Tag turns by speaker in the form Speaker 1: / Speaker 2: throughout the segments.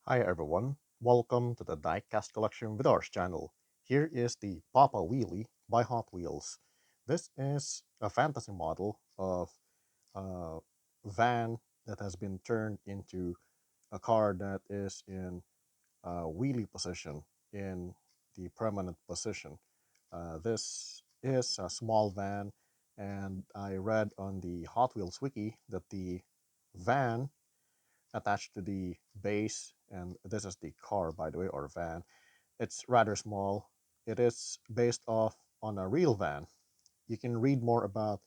Speaker 1: Hi everyone, welcome to the Diecast collection with ours channel. Here is the Poppa Wheelie by Hot Wheels. This is a fantasy model of a van that has been turned into a car that is in wheelie position, in the permanent position. This is a small van, and I read on the Hot Wheels Wiki that the van attached to the base, and this is the car, by the way, or van. It's rather small. It is based off on a real van. You can read more about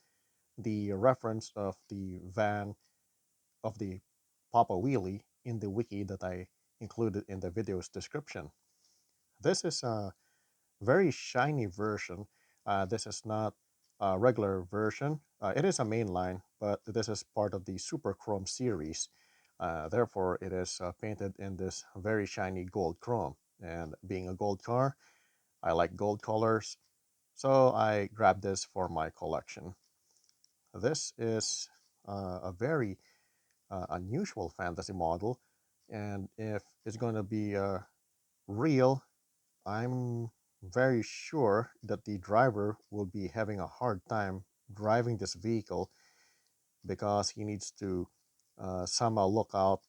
Speaker 1: the reference of the van of the Papa Wheelie in the wiki that I included in the video's description. This is a very shiny version. This is not a regular version. It is a mainline, but this is part of the Super Chrome series. Therefore, it is painted in this very shiny gold chrome. And being a gold car, I like gold colors, so I grabbed this for my collection. This is a very unusual fantasy model, and if it's going to be real, I'm very sure that the driver will be having a hard time driving this vehicle because he needs to somehow look out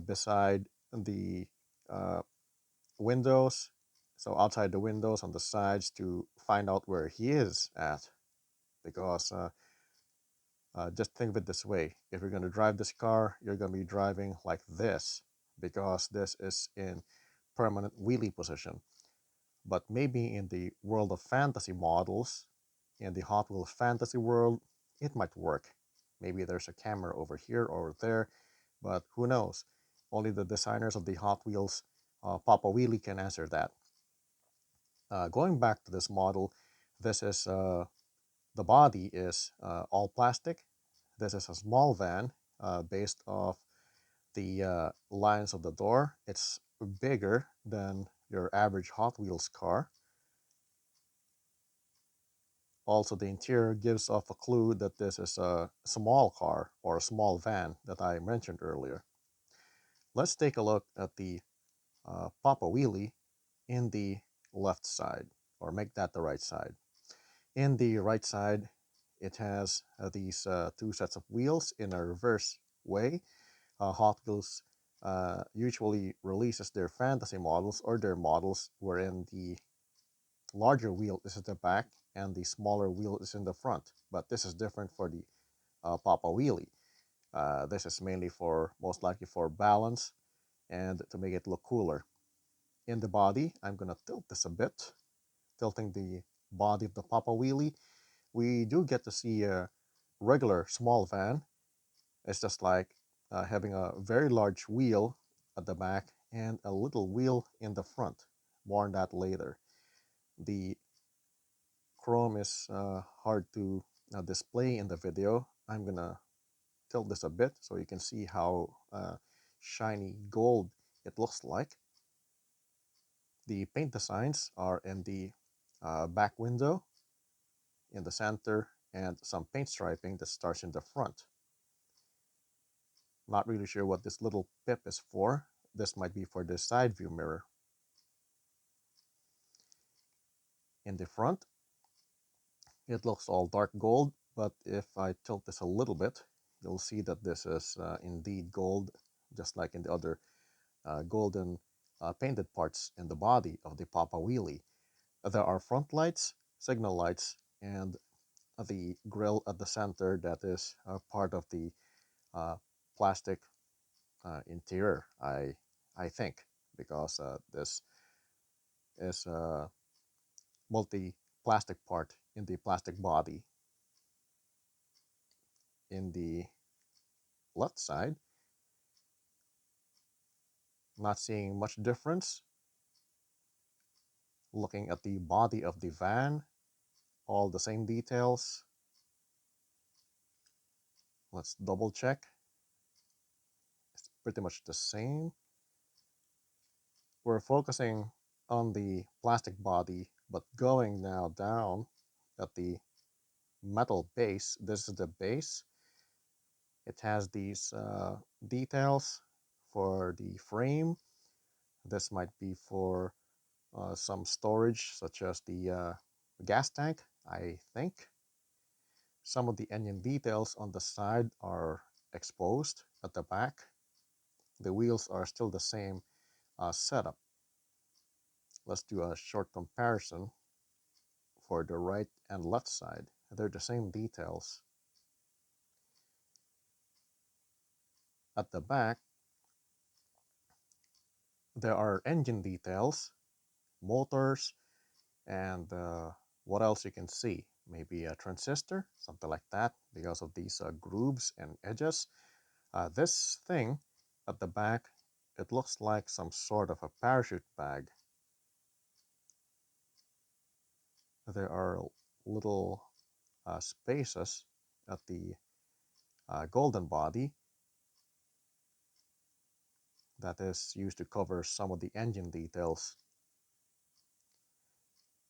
Speaker 1: beside the uh, windows, so outside the windows on the sides to find out where he is at. Because just think of it this way: if you're going to drive this car, you're going to be driving like this because this is in permanent wheelie position. But maybe in the world of fantasy models, in the Hot Wheels fantasy world, it might work. Maybe there's a camera over here or there, but who knows? Only the designers of the Hot Wheels Poppa Wheelie can answer that. Going back to this model, this is the body is all plastic. This is a small van based off the lines of the door. It's bigger than your average Hot Wheels car. Also, the interior gives off a clue that this is a small car or a small van that I mentioned earlier. Let's take a look at the Papa Wheelie in the left side, or make that the right side. In the right side, it has these two sets of wheels in a reverse way. Hot Wheels usually releases their fantasy models or their models wherein the larger wheel is at the back and the smaller wheel is in the front. But this is different for the Papa Wheelie. This is mainly for, most likely for balance and to make it look cooler. In the body, I'm going to tilt this a bit, tilting the body of the Papa Wheelie. We do get to see a regular small van. It's just like having a very large wheel at the back and a little wheel in the front. More on that later. The chrome is hard to display in the video. I'm gonna tilt this a bit so you can see how shiny gold it looks like. The paint designs are in the back window, in the center, and some paint striping that starts in the front. Not really sure what this little pip is for. This might be for the side view mirror. In the front, it looks all dark gold, but if I tilt this a little bit, you'll see that this is indeed gold, just like in the other golden painted parts in the body of the Papa Wheelie. There are front lights, signal lights, and the grill at the center that is part of the uh, plastic interior, I think, because this is a multi-plastic part in the plastic body. In the left side, not seeing much difference. Looking at the body of the van, all the same details. Let's double check. It's pretty much the same. We're focusing on the plastic body, but going now down at the metal base. This is the base. It has these details for the frame. This might be for some storage, such as the gas tank, I think. Some of the engine details on the side are exposed at the back. The wheels are still the same setup. Let's do a short comparison for the right and left side. They're the same details. At the back, there are engine details, motors, and what else you can see? Maybe a transistor, something like that, because of these grooves and edges. This thing at the back, it looks like some sort of a parachute bag. There are little spaces at the golden body that is used to cover some of the engine details.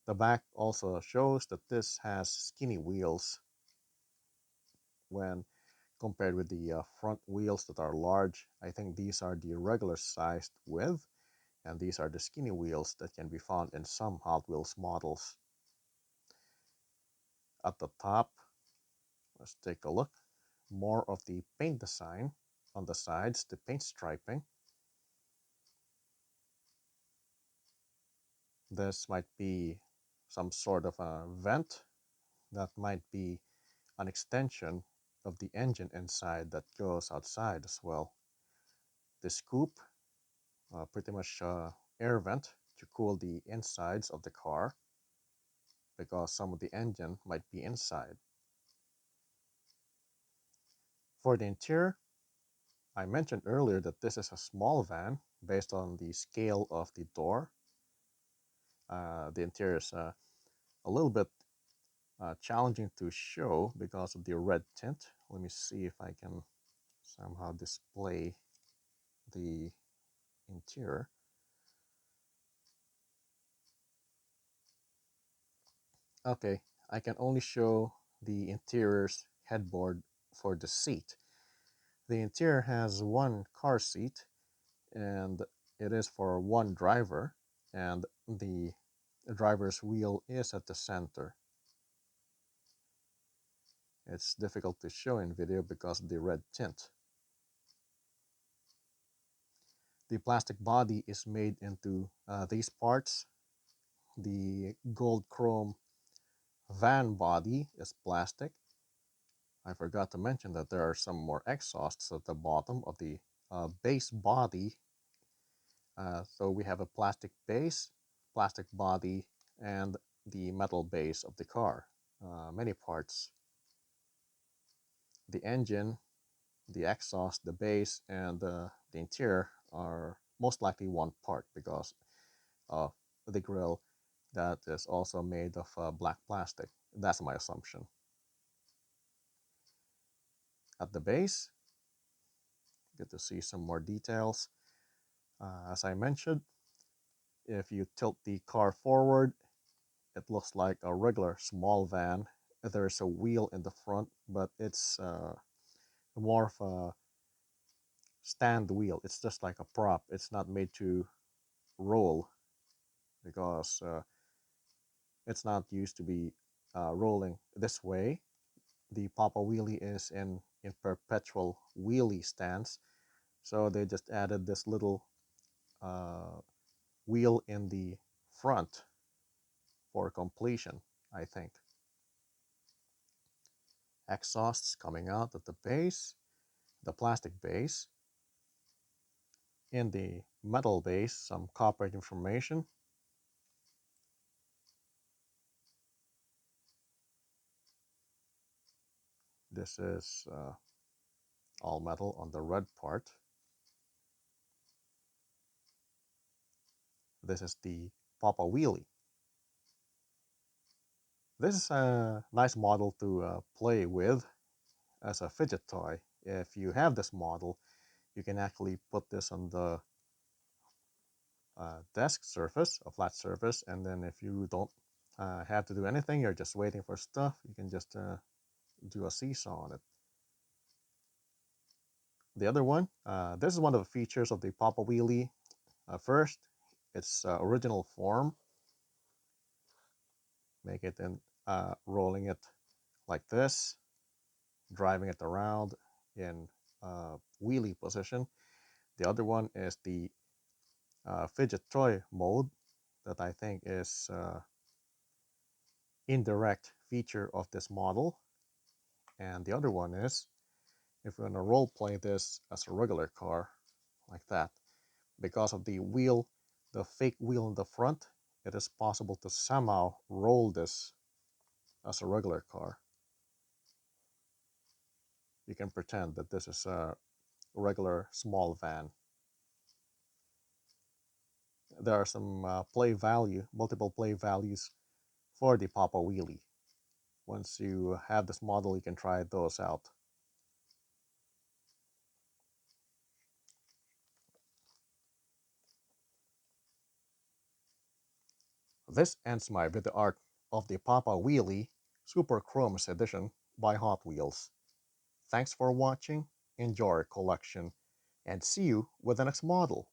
Speaker 1: The back also shows that this has skinny wheels when compared with the front wheels that are large. I think these are the regular sized width, and these are the skinny wheels that can be found in some Hot Wheels models. At the top, let's take a look. More of the paint design on the sides, the paint striping. This might be some sort of a vent that might be an extension of the engine inside that goes outside as well. The scoop, pretty much air vent to cool the insides of the car because some of the engine might be inside. For the interior, I mentioned earlier that this is a small van based on the scale of the door. The interior is a little bit challenging to show because of the red tint. Let me see if I can somehow display the interior. Okay, I can only show the interior's headboard for the seat. The interior has one car seat and it is for one driver, and the driver's wheel is at the center. It's difficult to show in video because of the red tint. The plastic body is made into these parts. The gold chrome van body is plastic. I forgot to mention that there are some more exhausts at the bottom of the base body. So we have a plastic base, plastic body, and the metal base of the car. Many parts. The engine, the exhaust, the base, and the interior are most likely one part because of the grill that is also made of black plastic. That's my assumption. At the base, get to see some more details. As I mentioned, if you tilt the car forward, it looks like a regular small van. There's a wheel in the front, but it's more of a stand wheel. It's just like a prop. It's not made to roll because it's not used to be rolling this way. The Poppa Wheelie is in perpetual wheelie stance, so they just added this little uh, wheel in the front for completion, I think. Exhausts coming out of the base, the plastic base. In the metal base, some copyright information. This is all metal on the red part. This is the Poppa Wheelie. This is a nice model to play with as a fidget toy. If you have this model, you can actually put this on the desk surface, a flat surface, and then if you don't have to do anything, you're just waiting for stuff, you can just do a seesaw on it. The other one, this is one of the features of the Poppa Wheelie. First, its original form, make it in rolling it like this, driving it around in wheelie position. The other one is the fidget toy mode that I think is indirect feature of this model. And the other one is if we're going to role play this as a regular car like that, because of the wheel, the fake wheel in the front, it is possible to somehow roll this as a regular car. You can pretend that this is a regular small van. There are some multiple play values for the Poppa Wheelie. Once you have this model, you can try those out. This ends my video art of the Poppa Wheelie Super Chromes Edition by Hot Wheels. Thanks for watching, enjoy your collection, and see you with the next model.